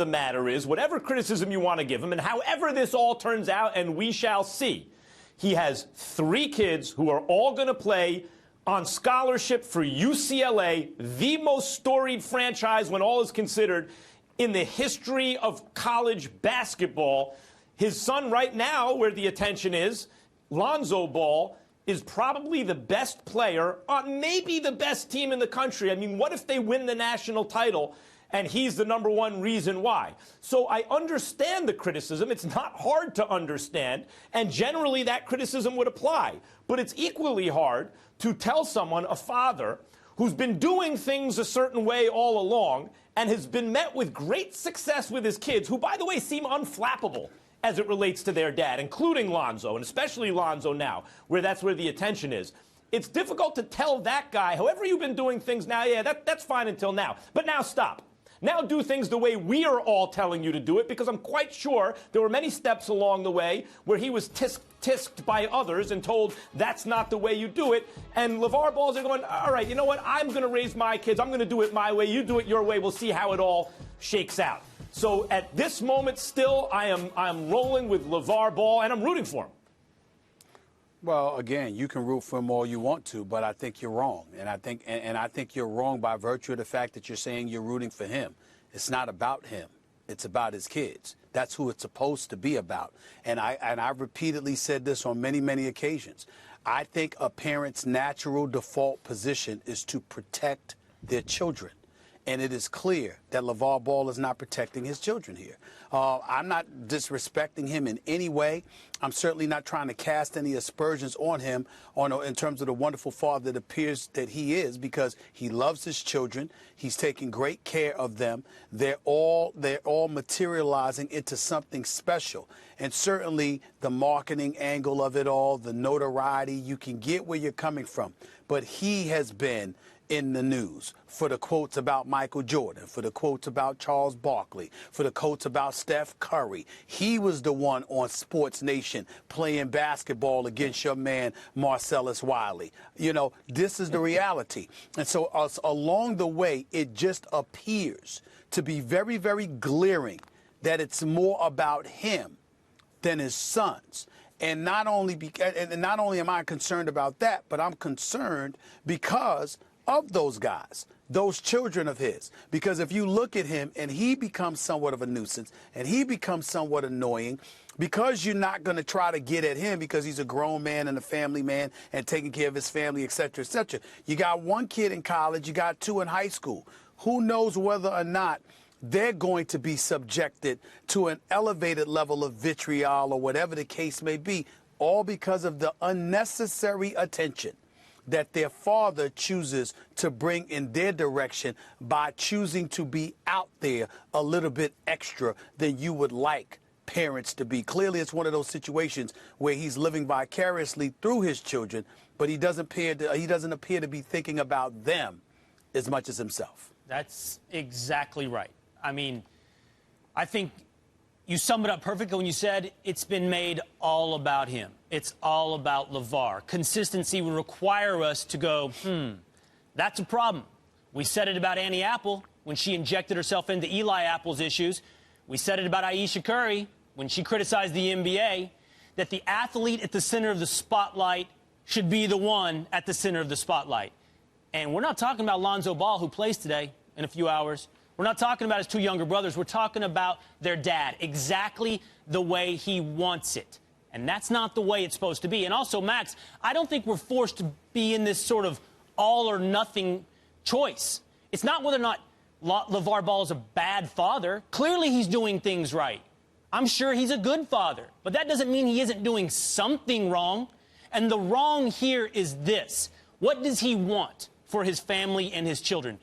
the matter is, whatever criticism you want to give him, and however this all turns out, and we shall see, he has 3 kids who are all going to play on scholarship for UCLA, the most storied franchise when all is considered in the history of college basketball. His son right now, where the attention is, Lonzo Ball, is probably the best player on maybe the best team in the country. I mean, what if they win the national title and he's the #1 reason why? So I understand the criticism. It's not hard to understand, and generally that criticism would apply. But it's equally hard to tell someone, a father, who's been doing things a certain way all along and has been met with great success with his kids, who, by the way, seem unflappable as it relates to their dad, including Lonzo, and especially Lonzo now, where that's where the attention is. It's difficult to tell that guy, however you've been doing things now, yeah, that's fine until now, but now stop. Now do things the way we are all telling you to do it, because I'm quite sure there were many steps along the way where he was tisked by others and told that's not the way you do it. And LeVar Balls are going, all right, you know what? I'm going to raise my kids. I'm going to do it my way. You do it your way. We'll see how it all shakes out. So at this moment still, I'm rolling with LeVar Ball, and I'm rooting for him. Well, again, you can root for him all you want to, but I think you're wrong. And I think you're wrong by virtue of the fact that you're saying you're rooting for him. It's not about him. It's about his kids. That's who it's supposed to be about. And I've repeatedly said this on many, many occasions. I think a parent's natural default position is to protect their children. And it is clear that LeVar Ball is not protecting his children here. I'm not disrespecting him in any way. I'm certainly not trying to cast any aspersions on him in terms of the wonderful father that appears that he is, because he loves his children. He's taking great care of them. They're all materializing into something special. And certainly the marketing angle of it all, the notoriety, you can get where you're coming from. But he has been in the news for the quotes about Michael Jordan, for the quotes about Charles Barkley, for the quotes about Steph Curry. He was the one on Sports Nation playing basketball against your man Marcellus Wiley. You know, this is the reality. And so along the way, it just appears to be very, very glaring that it's more about him than his sons. And not only am I concerned about that, but I'm concerned because of those guys, those children of his. Because if you look at him and he becomes somewhat of a nuisance and he becomes somewhat annoying, because you're not going to try to get at him because he's a grown man and a family man and taking care of his family, et cetera, et cetera. You got 1 kid in college, you got 2 in high school. Who knows whether or not they're going to be subjected to an elevated level of vitriol or whatever the case may be, all because of the unnecessary attention that their father chooses to bring in their direction by choosing to be out there a little bit extra than you would like parents to be. Clearly, it's one of those situations where he's living vicariously through his children, but he doesn't appear to be thinking about them as much as himself. That's exactly right. I mean, I think you summed it up perfectly when you said it's been made all about him. It's all about LeVar. Consistency would require us to go, that's a problem. We said it about Annie Apple when she injected herself into Eli Apple's issues. We said it about Ayesha Curry when she criticized the NBA, that the athlete at the center of the spotlight should be the one at the center of the spotlight. And we're not talking about Lonzo Ball, who plays today in a few hours. We're not talking about his 2 younger brothers. We're talking about their dad, exactly the way he wants it. And that's not the way it's supposed to be. And also, Max, I don't think we're forced to be in this sort of all-or-nothing choice. It's not whether or not LeVar Ball is a bad father. Clearly, he's doing things right. I'm sure he's a good father. But that doesn't mean he isn't doing something wrong. And the wrong here is this. What does he want for his family and his children?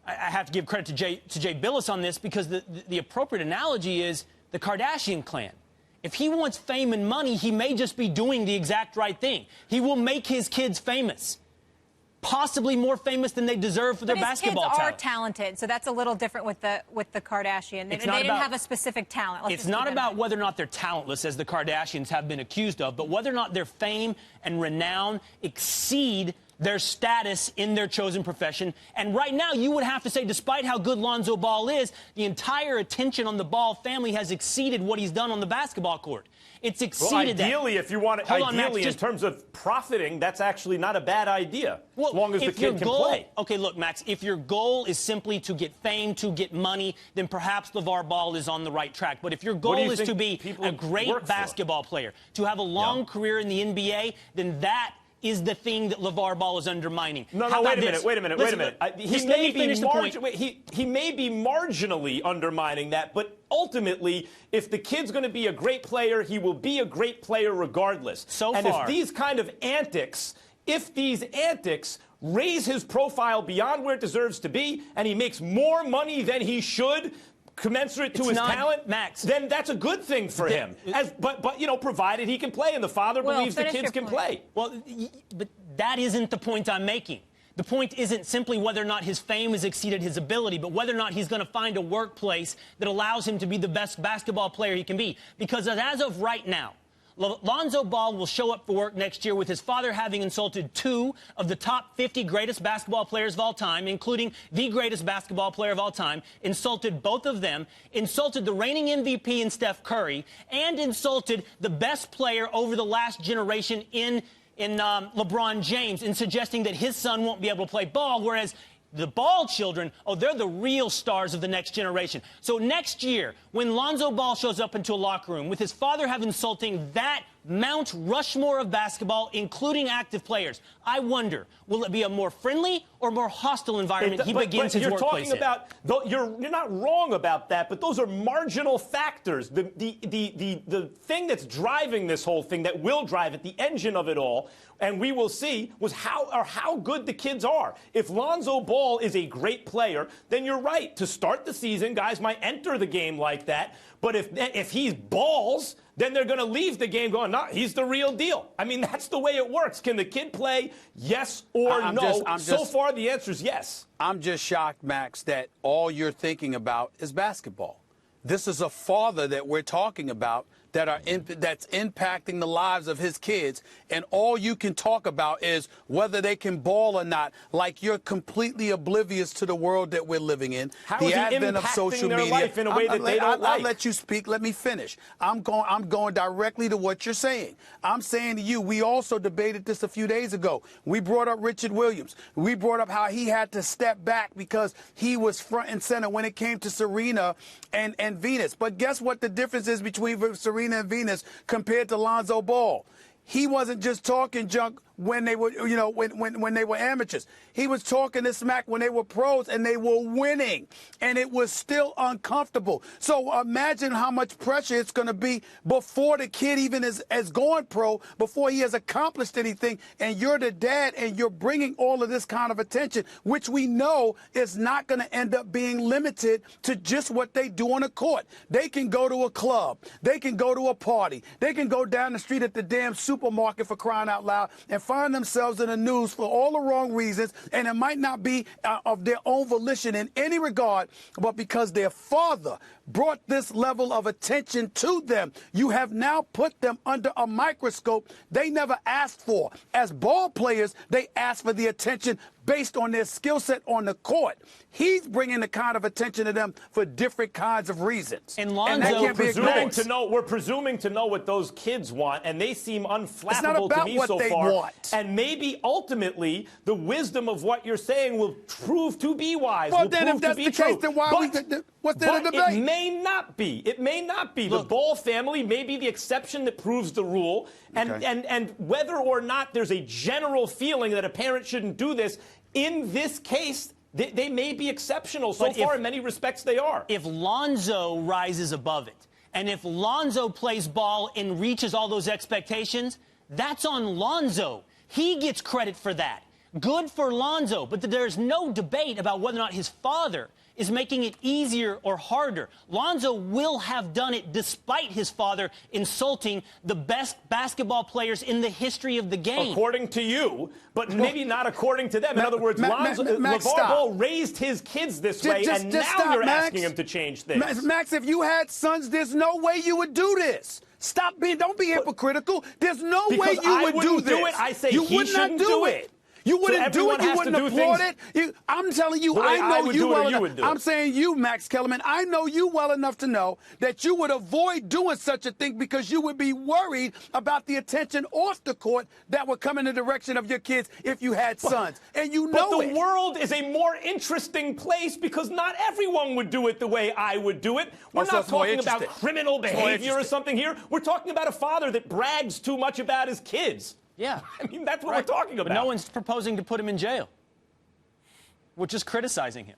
I have to give credit to Jay Billis on this, because the appropriate analogy is the Kardashian clan. If he wants fame and money, he may just be doing the exact right thing. He will make his kids famous, possibly more famous than they deserve for their basketball talent. His kids are talented, so that's a little different with the Kardashian. They didn't have a specific talent. It's not about whether or not they're talentless, as the Kardashians have been accused of, but whether or not their fame and renown exceed their status in their chosen profession. And right now, you would have to say, despite how good Lonzo Ball is, the entire attention on the Ball family has exceeded what he's done on the basketball court. It's exceeded ideally, that. If you want it, ideally, in terms of profiting, that's actually not a bad idea, as long as the kid can play. Okay, look, Max, if your goal is simply to get fame, to get money, then perhaps LeVar Ball is on the right track. But if your goal is to be a great basketball player, to have a long career in the NBA, then that is the thing that LeVar Ball is undermining. No, wait a minute. He may be marginally undermining that, but ultimately, if the kid's going to be a great player, he will be a great player regardless. And if these kind of antics, raise his profile beyond where it deserves to be, and he makes more money than he should, commensurate to his talent, Max, then that's a good thing for him. But provided he can play and the father believes the kids can play. Well, but that isn't the point I'm making. The point isn't simply whether or not his fame has exceeded his ability, but whether or not he's going to find a workplace that allows him to be the best basketball player he can be. Because as of right now, Lonzo Ball will show up for work next year with his father having insulted 2 of the top 50 greatest basketball players of all time, including the greatest basketball player of all time, insulted both of them, insulted the reigning MVP in Steph Curry, and insulted the best player over the last generation in LeBron James, in suggesting that his son won't be able to play ball, whereas the Ball children, they're the real stars of the next generation. So next year, when Lonzo Ball shows up into a locker room with his father insulting that Mount Rushmore of basketball, including active players, I wonder, will it be a more friendly or more hostile environment he begins his workplace in? You're not wrong about that, but those are marginal factors. The thing that's driving this whole thing, that will drive it, the engine of it all, and we will see, was how good the kids are. If Lonzo Ball is a great player, then you're right. To start the season, guys might enter the game like that. But if he's balls, then they're going to leave the game going, no, he's the real deal. I mean, that's the way it works. Can the kid play? Yes or no? So far, the answer is yes. I'm just shocked, Max, that all you're thinking about is basketball. This is a father that we're talking about that's impacting the lives of his kids, and all you can talk about is whether they can ball or not, like you're completely oblivious to the world that we're living in. How is he impacting their life in a way that they don't like? I'll let you speak. Let me finish. I'm going directly to what you're saying. I'm saying to you, we also debated this a few days ago. We brought up Richard Williams. We brought up how he had to step back because he was front and center when it came to Serena and Venus. But guess what the difference is between Serena and Venus compared to Lonzo Ball? He wasn't just talking junk when they were, when they were amateurs. He was talking this smack when they were pros and they were winning, and it was still uncomfortable. So imagine how much pressure it's going to be before the kid even is going pro, before he has accomplished anything, and you're the dad and you're bringing all of this kind of attention, which we know is not going to end up being limited to just what they do on the court. They can go to a club. They can go to a party. They can go down the street at the damn supermarket, for crying out loud, and find themselves in the news for all the wrong reasons, and it might not be of their own volition in any regard, but because their father brought this level of attention to them. You have now put them under a microscope they never asked for. As ball players, they ask for the attention based on their skill set on the court. He's bringing the kind of attention to them for different kinds of reasons. And Lonzo, that can't be ignored. We're presuming to know what those kids want, and they seem unflappable to me so far. Want. And maybe ultimately the wisdom of what you're saying will prove to be wise. Well, then if that's the case, then what's there to debate? It may not be. It may not be. Look, the Ball family may be the exception that proves the rule, and whether or not there's a general feeling that a parent shouldn't do this, in this case, they may be exceptional. So far, in many respects, they are. If Lonzo rises above it, and if Lonzo plays ball and reaches all those expectations, that's on Lonzo. He gets credit for that. Good for Lonzo, but there's no debate about whether or not his father is making it easier or harder. Lonzo will have done it despite his father insulting the best basketball players in the history of the game. According to you, but maybe not according to them. In other words, LeVar Ball raised his kids this way, and now you're asking him to change things. Max, if you had sons, there's no way you would do this. Don't be hypocritical. There's no way you would do this. I say you he would not shouldn't do it. You wouldn't do it. You everyone has to wouldn't do applaud things it. I'm telling you, the way I I know would you do it or well you enough. would do I'm it. saying you, Max Kellerman, I know you well enough to know that you would avoid doing such a thing because you would be worried about the attention off the court that would come in the direction of your kids if you had sons. And you know But it. the world is a more interesting place because not everyone would do it the way I would do it. We're so not it's more talking about interesting. criminal It's more behavior or interesting. something here. We're talking about a father that brags too much about his kids. Yeah. I mean, that's what Right. we're talking about. But no one's proposing to put him in jail. We're just criticizing him.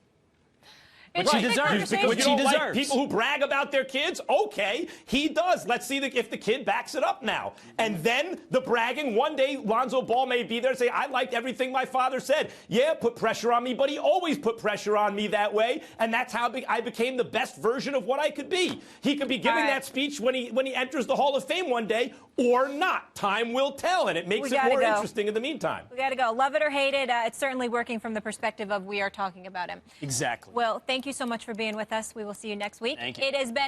Which he deserves. Because Which you he don't like deserves. people who brag about their kids? Okay, he does. Let's see if the kid backs it up now. And then the bragging, one day Lonzo Ball may be there and say, I liked everything my father said. Yeah, put pressure on me, but he always put pressure on me that way. And that's how I became the best version of what I could be. He could be giving that speech when he enters the Hall of Fame one day or not. Time will tell, and it makes it more interesting in the meantime. We got to go. Love it or hate it, it's certainly working from the perspective of we are talking about him. Exactly. Well, thank you so much for being with us. We will see you next week. Thank you. It has been